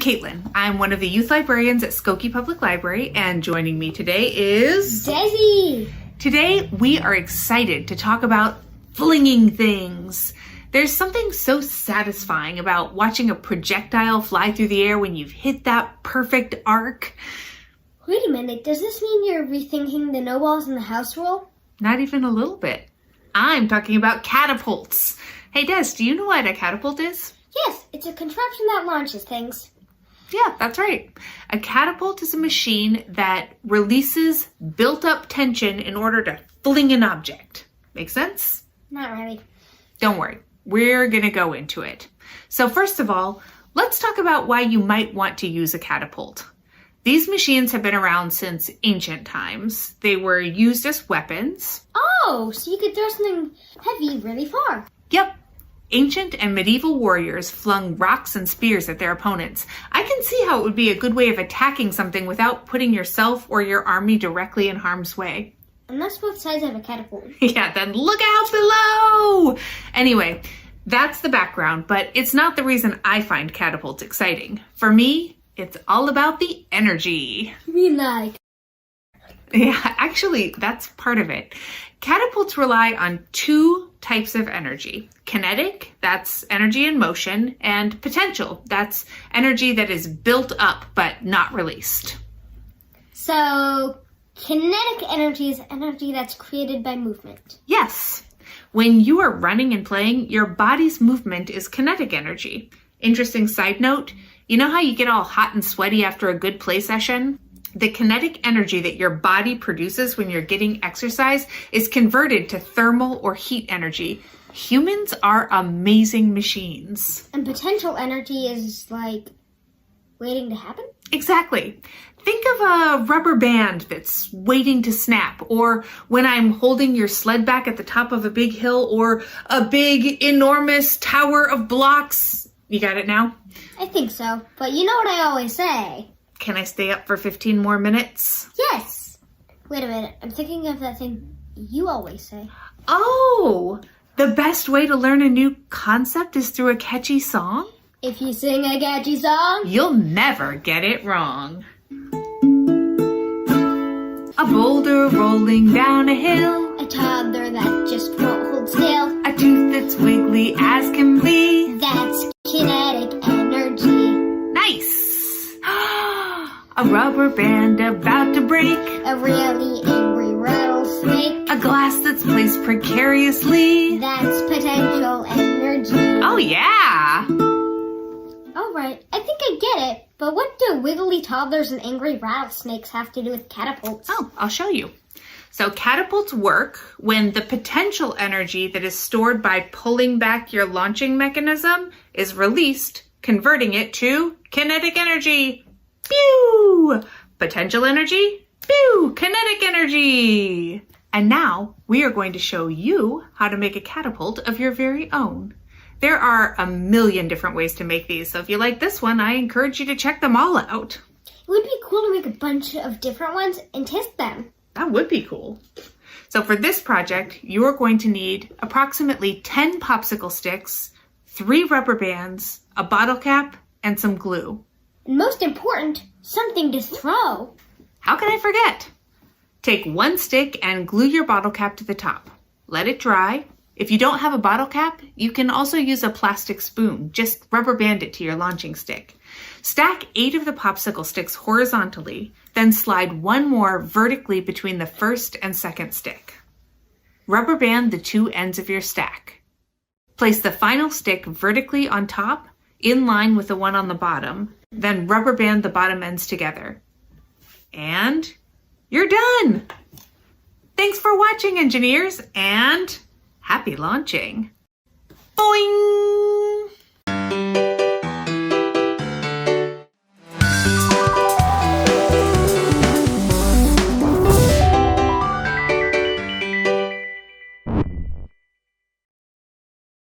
Caitlin. I'm one of the youth librarians at Skokie Public Library, and joining me today is... Desi! Today, we are excited to talk about flinging things. There's something so satisfying about watching a projectile fly through the air when you've hit that perfect arc. Wait a minute, does this mean you're rethinking the no balls in the house rule? Not even a little bit. I'm talking about catapults. Hey Des, do you know what a catapult is? Yes, it's a contraption that launches things. Yeah, that's right. A catapult is a machine that releases built-up tension in order to fling an object. Make sense? Not really. Don't worry, we're gonna go into it. So first of all, let's talk about why you might want to use a catapult. These machines have been around since ancient times. They were used as weapons. Oh, so you could throw something heavy really far. Yep. Ancient and medieval warriors flung rocks and spears at their opponents. I can see how it would be a good way of attacking something without putting yourself or your army directly in harm's way. Unless both sides have a catapult. Yeah, then look out below! Anyway, that's the background, but it's not the reason I find catapults exciting. For me, it's all about the energy. Yeah, actually, that's part of it. Catapults rely on two types of energy. Kinetic, that's energy in motion, and potential, that's energy that is built up but not released. So, kinetic energy is energy that's created by movement. Yes. When you are running and playing, your body's movement is kinetic energy. Interesting side note, you know how you get all hot and sweaty after a good play session? The kinetic energy that your body produces when you're getting exercise is converted to thermal or heat energy. Humans are amazing machines. And potential energy is like waiting to happen? Exactly. Think of a rubber band that's waiting to snap, or when I'm holding your sled back at the top of a big hill, or a big, enormous tower of blocks. You got it now? I think so, but you know what I always say. Can I stay up for 15 more minutes? Yes. Wait a minute. I'm thinking of that thing you always say. Oh, the best way to learn a new concept is through a catchy song? If you sing a catchy song, you'll never get it wrong. A boulder rolling down a hill. A toddler that just won't hold still. A tooth that's wiggly as can be. That's kinetic energy. Nice. A rubber band about to break. A really angry rattlesnake. A glass that's placed precariously. That's potential energy. Oh yeah! Alright, I think I get it, but what do wiggly toddlers and angry rattlesnakes have to do with catapults? Oh, I'll show you. So catapults work when the potential energy that is stored by pulling back your launching mechanism is released, converting it to kinetic energy. Pew! Potential energy. Pew! Kinetic energy. And now we are going to show you how to make a catapult of your very own. There are a million different ways to make these, so if you like this one, I encourage you to check them all out. It would be cool to make a bunch of different ones and test them. That would be cool. So for this project, you are going to need approximately 10 popsicle sticks, 3 rubber bands, a bottle cap, and some glue. And most important, something to throw. How can I forget? Take 1 stick and glue your bottle cap to the top. Let it dry. If you don't have a bottle cap, you can also use a plastic spoon. Just rubber band it to your launching stick. Stack 8 of the popsicle sticks horizontally, then slide 1 more vertically between the first and second stick. Rubber band the 2 ends of your stack. Place the final stick vertically on top, in line with the one on the bottom, then rubber band the bottom ends together. And you're done! Thanks for watching, engineers, and happy launching! Boing!